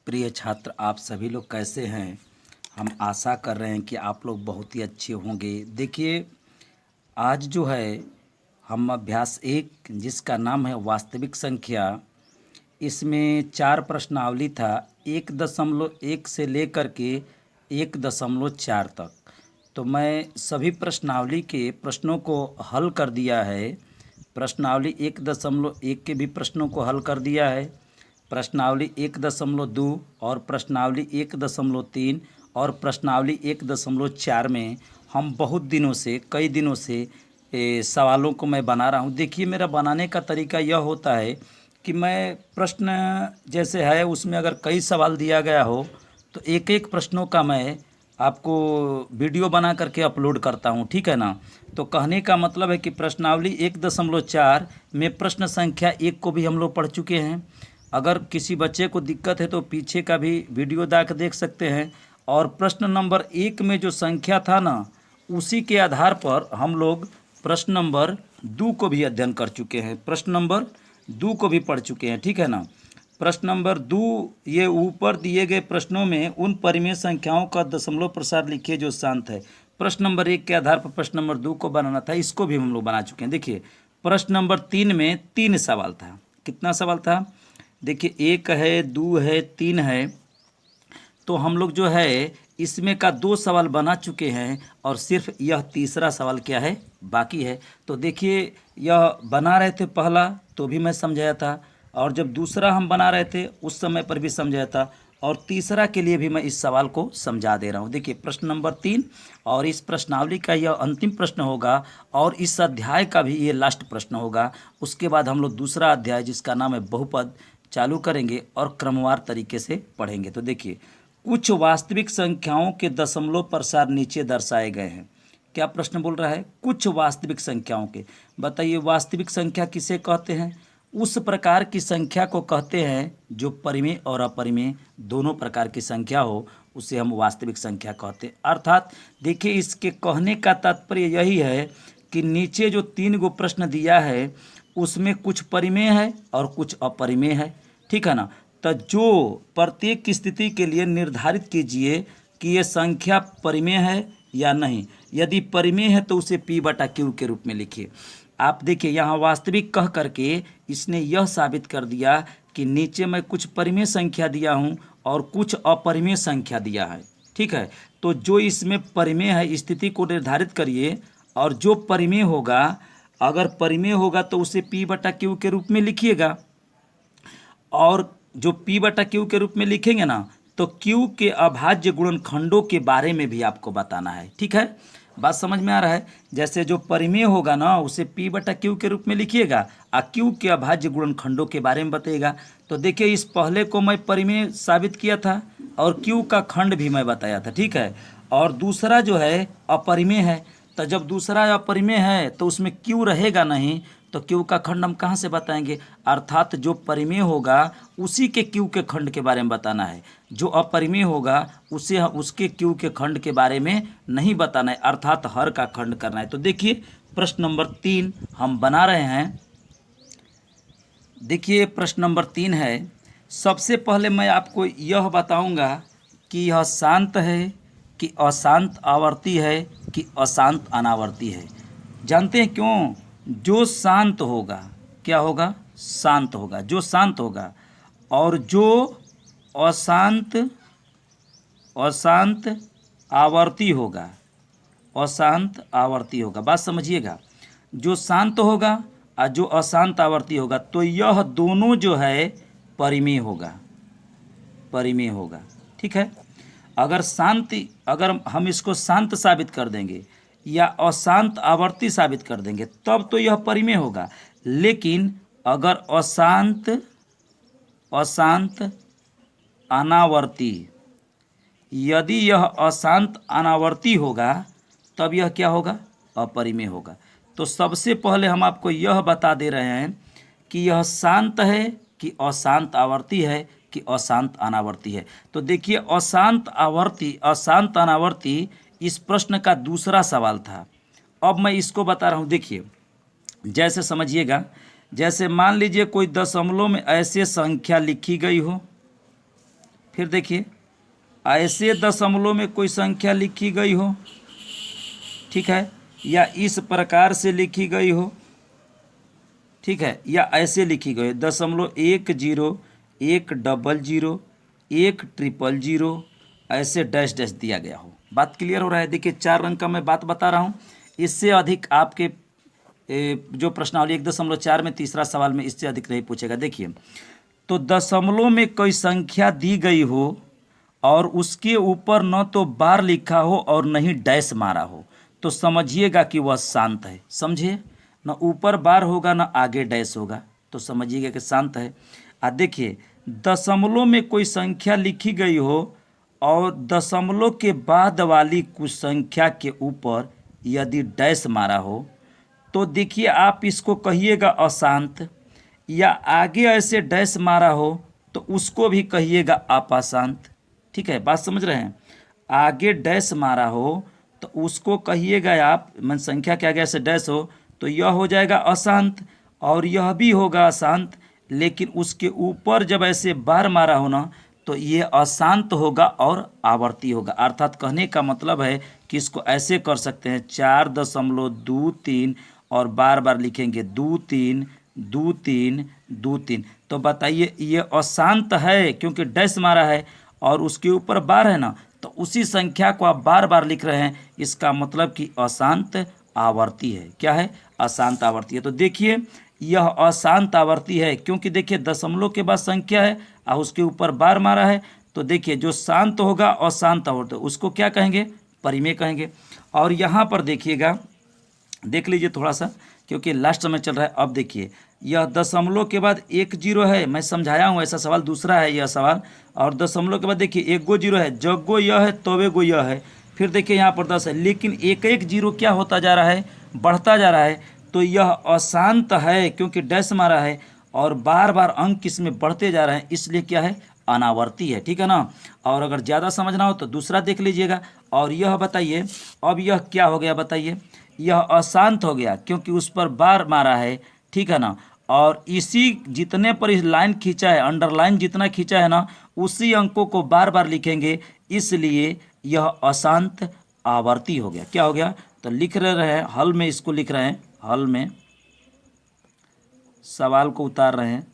प्रिय छात्र, आप सभी लोग कैसे हैं। हम आशा कर रहे हैं कि आप लोग बहुत ही अच्छे होंगे। देखिए, आज जो है हम अभ्यास एक, जिसका नाम है वास्तविक संख्या, इसमें 4 प्रश्नावली था, 1.1 से लेकर के 1.4 तक। तो मैं सभी प्रश्नावली के प्रश्नों को हल कर दिया है। प्रश्नावली 1.1 के भी प्रश्नों को हल कर दिया है, प्रश्नावली 1.2 और प्रश्नावली 1.3 और प्रश्नावली 1.4 में हम बहुत दिनों से, कई दिनों से सवालों को मैं बना रहा हूँ। देखिए, मेरा बनाने का तरीका यह होता है कि मैं प्रश्न जैसे है उसमें अगर कई सवाल दिया गया हो तो एक एक प्रश्नों का मैं आपको वीडियो बना करके अपलोड करता हूँ, ठीक है ना। तो कहने का मतलब है कि प्रश्नावली 1.4 में प्रश्न संख्या 1 को भी हम लोग पढ़ चुके हैं। अगर किसी बच्चे को दिक्कत है तो पीछे का भी वीडियो देख सकते हैं। और प्रश्न नंबर 1 में जो संख्या था ना, उसी के आधार पर हम लोग प्रश्न नंबर 2 को भी अध्ययन कर चुके हैं, प्रश्न नंबर 2 को भी पढ़ चुके हैं, ठीक है ना। प्रश्न नंबर 2, ये ऊपर दिए गए प्रश्नों में उन परिमेय संख्याओं का दशमलव प्रसार लिखिए जो शांत है। प्रश्न नंबर 1 के आधार पर प्रश्न नंबर 2 को बनाना था, इसको भी हम लोग बना चुके हैं। देखिए, प्रश्न नंबर 3 में 3 सवाल था। कितना सवाल था? देखिए, 1 है, 2 है, 3 है। तो हम लोग जो है इसमें का 2 सवाल बना चुके हैं और सिर्फ यह तीसरा सवाल क्या है, बाकी है। तो देखिए, यह बना रहे थे पहला तो भी मैं समझाया था, और जब दूसरा हम बना रहे थे उस समय पर भी समझाया था, और तीसरा के लिए भी मैं इस सवाल को समझा दे रहा हूँ। देखिए, प्रश्न नंबर 3 और इस प्रश्नावली का यह अंतिम प्रश्न होगा और इस अध्याय का भी ये लास्ट प्रश्न होगा। उसके बाद हम लोग दूसरा अध्याय जिसका नाम है बहुपद चालू करेंगे और क्रमवार तरीके से पढ़ेंगे। तो देखिए, कुछ वास्तविक संख्याओं के दशमलव प्रसार नीचे दर्शाए गए हैं। क्या प्रश्न बोल रहा है? कुछ वास्तविक संख्याओं के। बताइए, वास्तविक संख्या किसे कहते हैं? उस प्रकार की संख्या को कहते हैं जो परिमेय और अपरिमेय दोनों प्रकार की संख्या हो, उसे हम वास्तविक संख्या कहते हैं। अर्थात देखिए, इसके कहने का तात्पर्य यही है कि नीचे जो 3 गो प्रश्न दिया है उसमें कुछ परिमेय है और कुछ अपरिमेय है, ठीक है ना। तो जो प्रत्येक स्थिति के लिए निर्धारित कीजिए कि ये संख्या परिमेय है या नहीं। यदि परिमेय है तो उसे P/Q के रूप में लिखिए। आप देखिए, यहाँ वास्तविक कह करके इसने यह साबित कर दिया कि नीचे मैं कुछ परिमेय संख्या दिया हूँ और कुछ अपरिमेय संख्या दिया है, ठीक है। तो जो इसमें परिमेय है स्थिति को निर्धारित करिए, और जो परिमेय होगा, अगर परिमेय होगा तो उसे P/Q के रूप में लिखिएगा। और जो P/Q के रूप में लिखेंगे ना, तो Q के अभाज्य गुणनखंडों के बारे में भी आपको बताना है, ठीक है। बात समझ में आ रहा है? जैसे जो परिमेय होगा ना उसे P/Q के रूप में लिखिएगा, और Q के अभाज्य गुणनखंडों के बारे में बताइएगा। तो देखिए, इस पहले को मैं परिमेय साबित किया था और Q का खंड भी मैं बताया था, ठीक है। और दूसरा जो है अपरिमेय है, तो जब दूसरा अपरिमेय है तो उसमें Q रहेगा नहीं, तो Q का खंड हम कहाँ से बताएंगे? अर्थात जो परिमेय होगा उसी के Q के खंड के बारे में बताना है, जो अपरिमेय होगा उसे उसके Q के खंड के बारे में नहीं बताना है, अर्थात हर का खंड करना है। तो देखिए, प्रश्न नंबर 3 हम बना रहे हैं। देखिए, प्रश्न नंबर 3 है। सबसे पहले मैं आपको यह बताऊंगा कि यह शांत है कि अशांत आवर्ती है कि अशांत अनावर्ती है। जानते हैं क्यों? जो शांत होगा, क्या होगा? शांत होगा, जो शांत होगा। और जो अशांत अशांत आवर्ती होगा, अशांत आवर्ती होगा। बात समझिएगा, जो शांत होगा और जो अशांत आवर्ती होगा, तो यह दोनों जो है परिमेय होगा, परिमेय होगा, ठीक है। अगर हम इसको शांत साबित कर देंगे या अशांत आवर्ती साबित कर देंगे तब तो यह परिमेय होगा। लेकिन अगर अशांत अशांत अनावर्ती, यदि यह अशांत अनावर्ती होगा तब यह क्या होगा? अपरिमेय होगा। तो सबसे पहले हम आपको यह बता दे रहे हैं कि यह शांत है कि अशांत आवर्ती है कि अशांत अनावर्ती है। तो देखिए, अशांत आवर्ती अशांत अनावर्ती इस प्रश्न का दूसरा सवाल था। अब मैं इसको बता रहा हूँ। देखिए, जैसे समझिएगा, जैसे मान लीजिए कोई दशमलव में ऐसे संख्या लिखी गई हो, फिर देखिए ऐसे दशमलव में कोई संख्या लिखी गई हो, ठीक है, या इस प्रकार से लिखी गई हो, ठीक है, या ऐसे लिखी गई 0.10 100 100 ऐसे डैश डैश दिया गया हो। बात क्लियर हो रहा है। देखिए 4 अंक का मैं बात बता रहा हूँ, इससे अधिक आपके जो प्रश्नावली 1.4 में तीसरा सवाल में इससे अधिक नहीं पूछेगा। देखिए तो दशमलव में कोई संख्या दी गई हो और उसके ऊपर न तो बार लिखा हो और न ही डैश मारा हो, तो समझिएगा कि वह शांत है। समझिए, न ऊपर बार होगा न आगे डैश होगा, तो समझिएगा कि शांत है। देखिए दशमलव में कोई संख्या लिखी गई हो और दशमलव के बाद वाली कुछ संख्या के ऊपर यदि डैश मारा हो, तो देखिए आप इसको कहिएगा अशांत, या आगे ऐसे डैश मारा हो तो उसको भी कहिएगा आप अशांत। ठीक है, बात समझ रहे हैं। आगे डैश मारा हो तो उसको कहिएगा आप, मन संख्या के आगे ऐसे डैश हो तो यह हो जाएगा अशांत और यह भी होगा अशांत, लेकिन उसके ऊपर जब ऐसे बार मारा हो ना तो ये अशांत होगा और आवर्ती होगा। अर्थात कहने का मतलब है कि इसको ऐसे कर सकते हैं 4.23 और बार बार लिखेंगे 2 3 2 3 2 3। तो बताइए ये अशांत है क्योंकि डैश मारा है और उसके ऊपर बार है ना, तो उसी संख्या को आप बार बार लिख रहे हैं, इसका मतलब कि अशांत आवर्ती है। क्या है? अशांत आवर्ती है। तो देखिए यह अशांत आवर्ती है क्योंकि देखिए दशमलव के बाद संख्या है और उसके ऊपर बार मारा है, तो देखिए जो शांत होगा अशांत आवर्ती उसको क्या कहेंगे? परिमेय कहेंगे। और यहाँ पर देखिएगा, देख लीजिए थोड़ा सा क्योंकि लास्ट में चल रहा है। अब देखिए यह दशमलव के बाद 1 0 है, मैं समझाया हूँ ऐसा सवाल दूसरा है यह सवाल, और दशमलव के बाद देखिए 1 गो 0 है, जब गो यह है तबे गो यह है, फिर देखिए यहाँ पर 10 है, लेकिन 1 1 0 क्या होता जा रहा है? बढ़ता जा रहा है। तो यह अशांत है क्योंकि डैश मारा है और बार बार अंक इसमें बढ़ते जा रहे हैं, इसलिए क्या है? अनावर्ती है। ठीक है ना। और अगर ज़्यादा समझना हो तो दूसरा देख लीजिएगा। और यह बताइए अब यह क्या हो गया बताइए? यह अशांत हो गया क्योंकि उस पर बार मारा है। ठीक है ना। और इसी जितने पर इस लाइन खींचा है, अंडरलाइन जितना खींचा है ना, उसी अंकों को बार बार लिखेंगे, इसलिए यह अशांत आवर्ती हो गया। क्या हो गया? तो लिख रहे हैं हल में, इसको लिख रहे हैं हल में, सवाल को उतार रहे हैं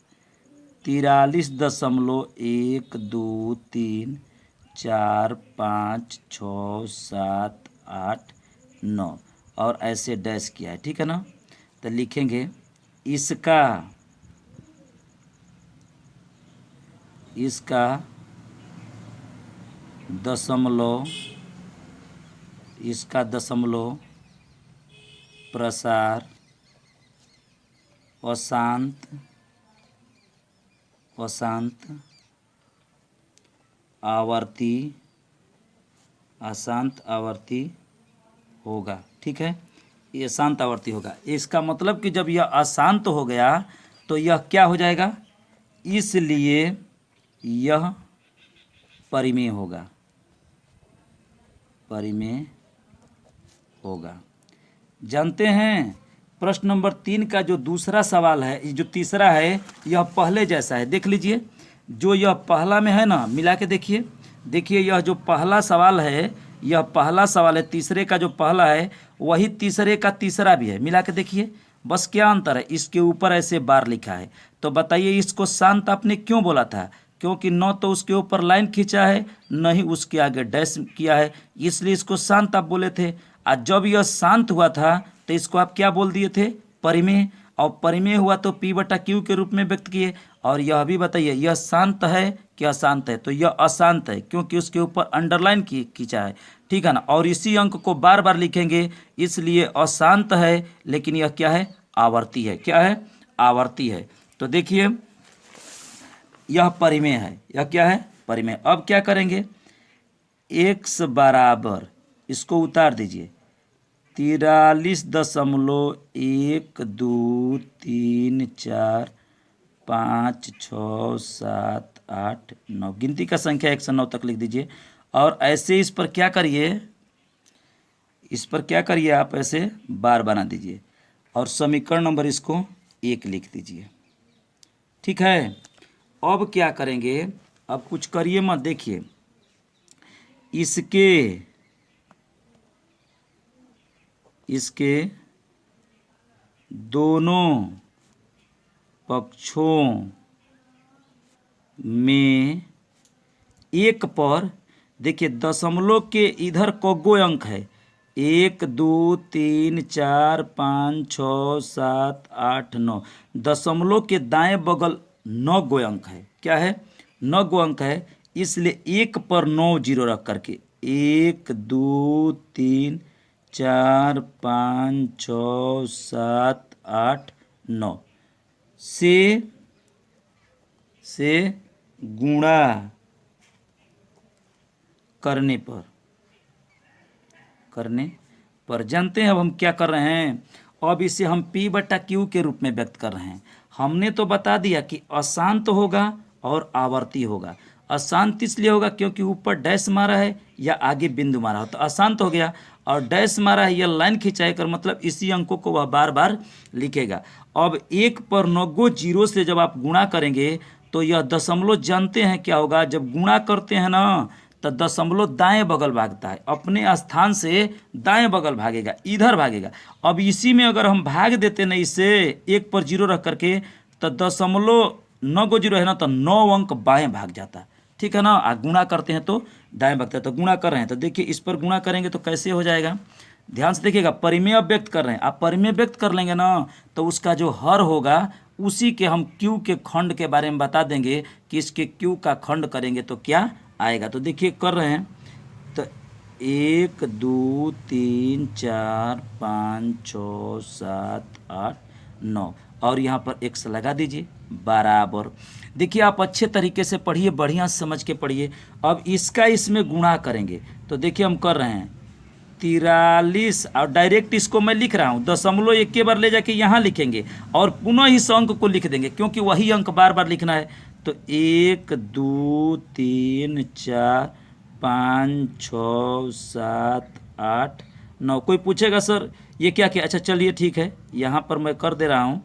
43.1 2 3 4 5 6 7 8 9 और ऐसे डैश किया है। ठीक है ना। तो लिखेंगे इसका दशमलव प्रसार अशांत आवर्ती होगा। ठीक है, ये अशांत आवर्ती होगा। इसका मतलब कि जब यह अशांत हो गया तो यह क्या हो जाएगा? इसलिए यह परिमेय होगा। जानते हैं प्रश्न नंबर 3 का जो दूसरा सवाल है, जो तीसरा है, यह पहले जैसा है। देख लीजिए जो यह पहला में है ना, मिला के देखिए। देखिए यह जो पहला सवाल है, यह पहला सवाल है, तीसरे का जो पहला है वही तीसरे का तीसरा भी है। मिला के देखिए, बस क्या अंतर है? इसके ऊपर ऐसे बार लिखा है। तो बताइए इसको शांत आपने क्यों बोला था? क्योंकि न तो उसके ऊपर लाइन खींचा है, न ही उसके आगे डैश किया है, इसलिए इसको शांत आप बोले थे। आज जब यह शांत हुआ था तो इसको आप क्या बोल दिए थे? परिमेय। और परिमेय हुआ तो P/Q के रूप में व्यक्त किए। और यह भी बताइए यह शांत है कि अशांत है? तो यह अशांत है क्योंकि उसके ऊपर अंडरलाइन खींचा है। ठीक है ना। और इसी अंक को बार बार लिखेंगे, इसलिए अशांत है, लेकिन यह क्या है? आवर्ती है। क्या है? आवर्ती है। तो देखिए यह परिमेय है। यह क्या है? परिमेय। अब क्या करेंगे? x बराबर, इसको उतार दीजिए 43.1 2 3 4 5 6 7 8 9, गिनती का संख्या 1 से 9 तक लिख दीजिए। और ऐसे इस पर क्या करिए आप ऐसे बार बना दीजिए और समीकरण नंबर इसको 1 लिख दीजिए। ठीक है। अब क्या करेंगे? अब कुछ करिए मत, देखिए इसके इसके दोनों पक्षों में एक पर, देखिए दशमलव के इधर कौगो अंक है, 1 2 3 4 5 6 7 8 9, दशमलव के दाएं बगल 9 गो अंक है। क्या है? 9 गो अंक है, इसलिए 1 पर 9 जीरो रख करके 1 2 3 4 5 6 7 8 9 से गुणा करने पर जानते हैं अब हम क्या कर रहे हैं? अब इसे हम P बटा Q के रूप में व्यक्त कर रहे हैं। हमने तो बता दिया कि अशांत होगा और आवर्ती होगा। अशांत इसलिए होगा क्योंकि ऊपर डैश मारा है या आगे बिंदु मारा हो तो अशांत हो गया, और डैश मारा है या लाइन खिंचाई कर मतलब इसी अंकों को वह बार बार लिखेगा। अब 1 पर 9 गो जीरो से जब आप गुणा करेंगे तो यह दशमलव जानते हैं क्या होगा? जब गुणा करते हैं ना तो दशमलव दाएं बगल भागता है, अपने स्थान से दाएं बगल भागेगा, इधर भागेगा। अब इसी में अगर हम भाग देते ना इसे 1 पर जीरो रख करके तो दशमलव 9 गो जीरो है ना तो 9 अंक बाएं भाग जाता है, ठीक है ना। गुणा करते हैं तो दाएं भागता है, तो गुणा कर रहे हैं तो देखिए इस पर गुणा करेंगे तो कैसे हो जाएगा? ध्यान से देखिएगा, परिमेय व्यक्त कर रहे हैं, आप परिमेय व्यक्त कर लेंगे ना तो उसका जो हर होगा उसी के हम Q के खंड के बारे में बता देंगे कि इसके Q का खंड करेंगे तो क्या आएगा। तो देखिए कर रहे हैं तो 1 2 3 4 5 6 7 8 9 और यहाँ पर x लगा दीजिए बराबर। देखिए आप अच्छे तरीके से पढ़िए, बढ़िया समझ के पढ़िए। अब इसका इसमें गुणा करेंगे तो देखिए हम कर रहे हैं 43 और डायरेक्ट इसको मैं लिख रहा हूँ, दशमलव एक के बार ले जाके यहाँ लिखेंगे और पुनः इस अंक को लिख देंगे क्योंकि वही अंक बार बार लिखना है। तो 1 2 3 4 5 6 7 8 9। कोई पूछेगा सर ये क्या किया? अच्छा चलिए ठीक है, यहाँ पर मैं कर दे रहा हूँ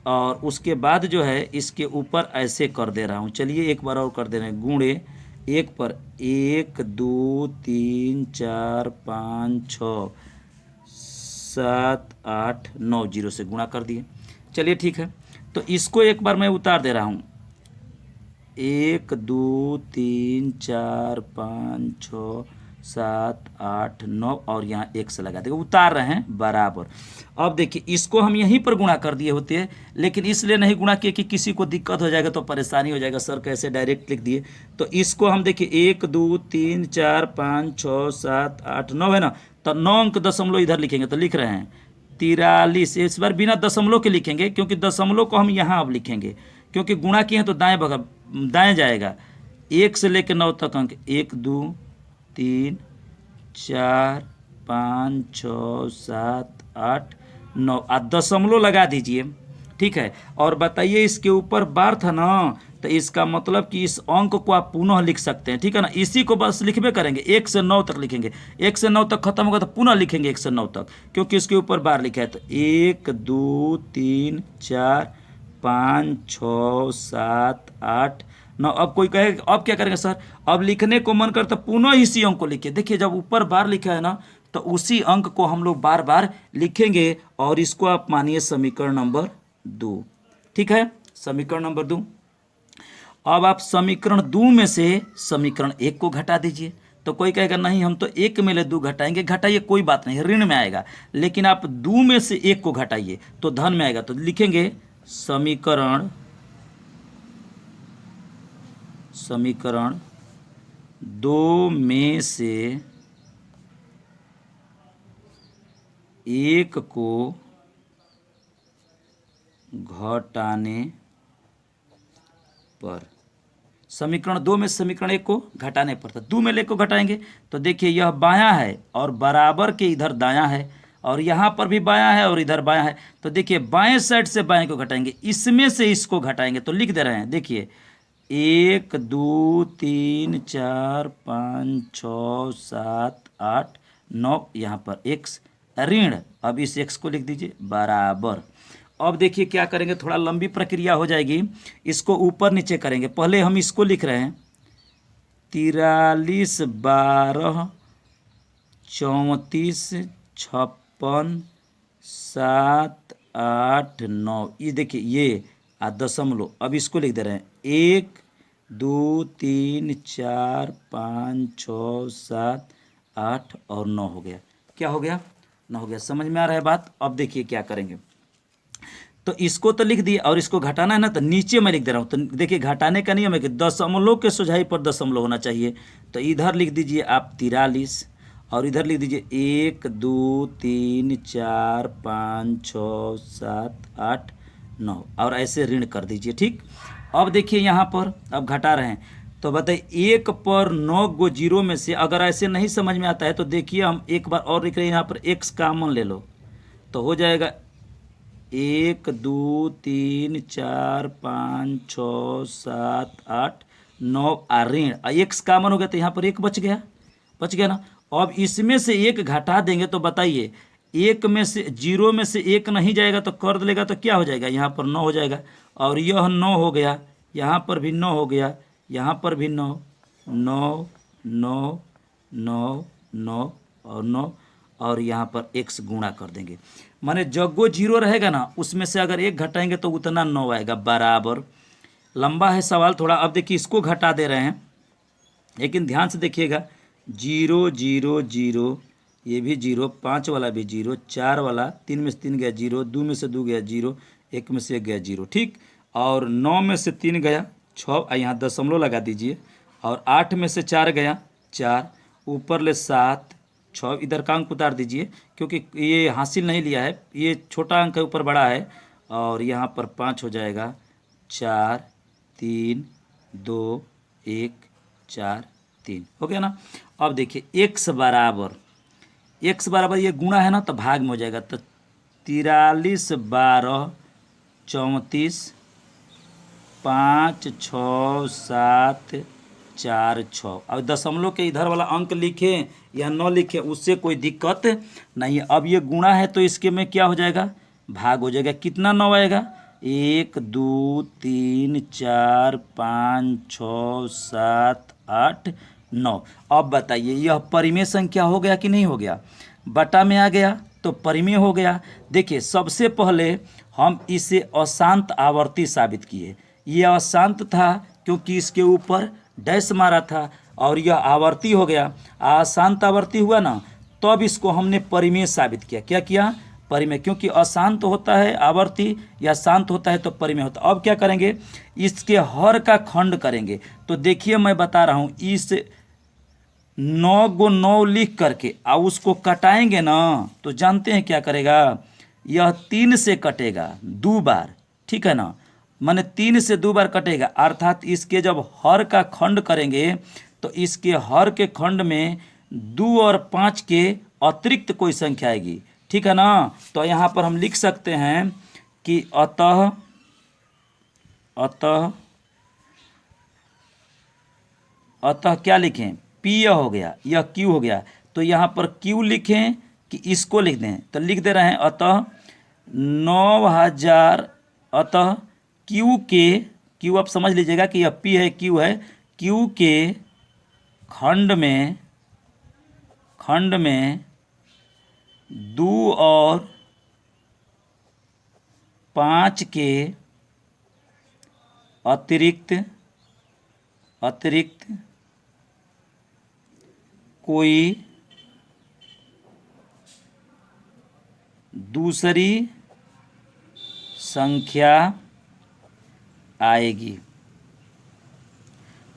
और उसके बाद जो है इसके ऊपर ऐसे कर दे रहा हूँ। चलिए एक बार और कर दे रहे हैं, गुणे 1 पर 1 2 3 4 5 6 7 8 9 जीरो से गुणा कर दिए। चलिए ठीक है, तो इसको एक बार मैं उतार दे रहा हूँ, 1 2 3 4 5 6 7 8 9 और यहाँ x लगा देगा, उतार रहे हैं बराबर। अब देखिए इसको हम यहीं पर गुणा कर दिए होते हैं, लेकिन इसलिए नहीं गुणा किए कि किसी को दिक्कत हो जाएगा तो परेशानी हो जाएगा, सर कैसे डायरेक्ट लिख दिए। तो इसको हम देखिए 1 2 3 4 5 6 7 8 9 है ना, तो 9 अंक दशमलव इधर लिखेंगे तो लिख रहे हैं 43। इस बार बिना दशमलव के लिखेंगे क्योंकि दशमलव को हम यहाँ अब लिखेंगे क्योंकि गुणा किए हैं तो दाएं बगल दाएं जाएगा। 1 से लेकर 9 तक अंक 1 2 3 4 5 6 7 8 9 दशमलव लगा दीजिए, ठीक है। और बताइए इसके ऊपर बार था ना तो इसका मतलब कि इस अंक को आप पुनः लिख सकते हैं, ठीक है ना। इसी को बस लिखबे करेंगे, 1 से 9 तक लिखेंगे, 1 से 9 तक खत्म होगा तो पुनः लिखेंगे 1 से 9 तक क्योंकि इसके ऊपर बार लिखा है। तो 1 2 3 4 5 6 7 8 9। अब कोई कहे अब क्या करेंगे सर? अब लिखने को मन करता पुनः इसी अंक को लिखिए। देखिए जब ऊपर बार लिखा है ना तो उसी अंक को हम लोग बार बार लिखेंगे और इसको आप मानिए समीकरण नंबर 2, ठीक है, समीकरण नंबर 2। अब आप समीकरण 2 में से समीकरण 1 को घटा दीजिए। तो कोई कहेगा नहीं हम तो 1 में ले 2 घटाएंगे, घटाइए कोई बात नहीं, ऋण में आएगा, लेकिन आप 2 में से 1 को घटाइए तो धन में आएगा। तो लिखेंगे समीकरण 2 में से 1 को घटाने पर, समीकरण 2 में समीकरण 1 को घटाने पर, तो 2 में ले को घटाएंगे तो देखिए यह बायां है और बराबर के इधर दायां है और यहाँ पर भी बायां है और इधर बायां है। तो देखिए बाएं साइड से बाएं को घटाएंगे, इसमें से इसको घटाएंगे तो लिख दे रहे हैं, देखिए 1 2 3 4 5 6 7 8 9 यहाँ पर x ऋण। अब इस x को लिख दीजिए बराबर। अब देखिए क्या करेंगे, थोड़ा लंबी प्रक्रिया हो जाएगी, इसको ऊपर नीचे करेंगे। पहले हम इसको लिख रहे हैं 43 12 34 56 7 8 9। ये देखिए ये दशमलव। अब इसको लिख दे रहे हैं 1 2 3 4 5 6 7 8 और 9 हो गया। क्या हो गया? 9 हो गया। समझ में आ रहा है बात? अब देखिए क्या करेंगे। तो इसको तो लिख दिए और इसको घटाना है ना, तो नीचे मैं लिख दे रहा हूँ। तो देखिए घटाने का नियम है कि दशमलव के सोझाई पर दशमलव होना चाहिए। तो इधर लिख दीजिए आप 43 और इधर लिख दीजिए 1 2 3 4 5 6 7 8 9 और ऐसे ऋण कर दीजिए। ठीक। अब देखिए यहाँ पर अब घटा रहे हैं तो बताइए 1 पर 9 गो जीरो में से अगर ऐसे नहीं समझ में आता है तो देखिए हम एक बार और लिख रहे हैं। यहाँ पर x कॉमन ले लो तो हो जाएगा 1 2 3 4 5 6 7 8 9 ऋण x कॉमन हो गया तो यहाँ पर 1 बच गया ना। अब इसमें से 1 घटा देंगे तो बताइए 1 में से 0 में से 1 नहीं जाएगा तो कर देगा तो क्या हो जाएगा? यहाँ पर 9 हो जाएगा और यह 9 हो गया, यहाँ पर भी 9 हो गया, यहाँ पर भी 9 9 9 9 9 और 9 और यहाँ पर x गुणा कर देंगे। माने जगो जीरो रहेगा ना उसमें से अगर 1 घटाएंगे तो उतना 9 आएगा बराबर। लंबा है सवाल थोड़ा। अब देखिए इसको घटा दे रहे हैं लेकिन ध्यान से देखिएगा 0 0 0 ये भी 0, 5 वाला भी 0, 4 वाला 3 में से 3 गया 0, 2 में से 2 गया 0, 1 में से 1 गया 0। ठीक। और 9 में से 3 गया 6, यहाँ दशमलव लगा दीजिए और 8 में से 4 गया 4, ऊपर ले 7 6 इधर का अंक उतार दीजिए क्योंकि ये हासिल नहीं लिया है, ये छोटा अंक है ऊपर बड़ा है और यहाँ पर 5 हो जाएगा 4 3 2 1 4 3 हो गया ना। अब देखिए x बराबर ये गुणा है ना तो भाग में हो जाएगा तो 43 12 34 5 6 7 4 6। अब दशमलव के इधर वाला अंक लिखें या न लिखें उससे कोई दिक्कत नहीं है। अब ये गुणा है तो इसके में क्या हो जाएगा? भाग हो जाएगा। कितना 9 आएगा? 1 2 3 4 5 6 7 8 9। अब बताइए यह परिमेय संख्या हो गया कि नहीं हो गया? बटा में आ गया तो परिमेय हो गया। देखिए सबसे पहले हम इसे अशांत आवर्ती साबित किए। यह अशांत था क्योंकि इसके ऊपर डैश मारा था और यह आवर्ती हो गया। अशांत आवर्ती हुआ ना तब इसको हमने परिमेय साबित किया। क्या किया? परिमेय। क्योंकि अशांत होता है आवर्ती या शांत होता है तो परिमेय होता है। अब क्या करेंगे? इसके हर का खंड करेंगे। तो देखिए मैं बता रहा हूँ इस 9 को 9 लिख करके और उसको कटाएंगे ना तो जानते हैं क्या करेगा? यह 3 से कटेगा 2 बार। ठीक है ना, माने 3 से 2 बार कटेगा अर्थात इसके जब हर का खंड करेंगे तो इसके हर के खंड में 2 और 5 के अतिरिक्त कोई संख्या आएगी। ठीक है ना। तो यहाँ पर हम लिख सकते हैं कि अतः क्या लिखें? P यह हो गया, यह Q हो गया। तो यहाँ पर Q लिखें कि इसको लिख दें? तो लिख दे रहे हैं अतः 9000 अतः Q आप समझ लीजिएगा कि यह P है Q है। Q के खंड में 2 और 5 के अतिरिक्त कोई दूसरी संख्या आएगी।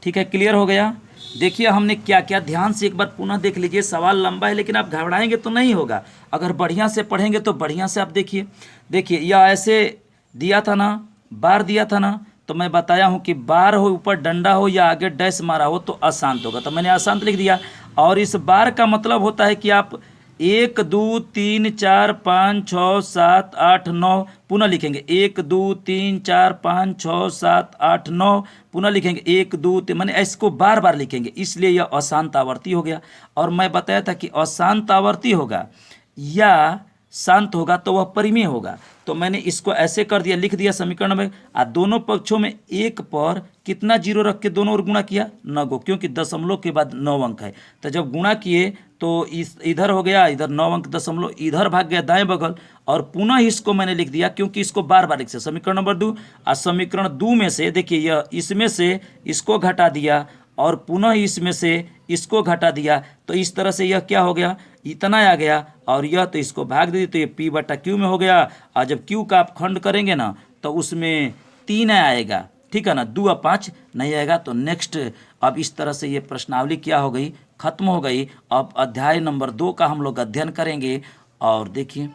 ठीक है, क्लियर हो गया। देखिए हमने क्या क्या, ध्यान से एक बार पुनः देख लीजिए। सवाल लंबा है लेकिन आप घबराएंगे तो नहीं होगा। अगर बढ़िया से पढ़ेंगे तो बढ़िया से आप देखिए यह ऐसे दिया था ना, बार दिया था ना, तो मैं बताया हूँ कि बार हो, ऊपर डंडा हो या आगे डैश मारा हो तो अशांत होगा। तो मैंने अशांत लिख दिया। और इस बार का मतलब होता है कि आप 1 2 3 4 5 6 7 8 9 पुनः लिखेंगे। 1 2 3 4 5 6 7 8 9 पुनः लिखेंगे। 1 2 3 मैंने इसको बार बार लिखेंगे, इसलिए यह अशांत आवर्ती हो गया। और मैं बताया था कि अशांत आवर्ती होगा या शांत होगा तो वह परिमेय होगा। तो मैंने इसको ऐसे कर दिया, लिख दिया समीकरण में, और दोनों पक्षों में एक पर कितना जीरो रख के दोनों ओर गुणा किया, 9 गो, क्योंकि दशमलव के बाद 9 अंक है। तो जब गुणा किए तो इस इधर हो गया, इधर 9 अंक दशमलव इधर भाग गया दाएं बगल, और पुनः इसको मैंने लिख दिया, क्योंकि इसको बार बार लिख से समीकरण नंबर 2, और समीकरण 2 में से देखिए यह इसमें से इसको घटा दिया और पुनः इसमें से इसको घटा दिया, तो इस तरह से यह क्या हो गया, इतना आ गया, और यह तो इसको भाग दे दी, तो ये पी बटा क्यू में हो गया। और जब क्यू का आप खंड करेंगे ना तो उसमें 3 आएगा, ठीक है ना, 2 और 5 नहीं आएगा। तो नेक्स्ट अब इस तरह से ये प्रश्नावली क्या हो गई, खत्म हो गई। अब अध्याय नंबर 2 का हम लोग अध्ययन करेंगे। और देखिए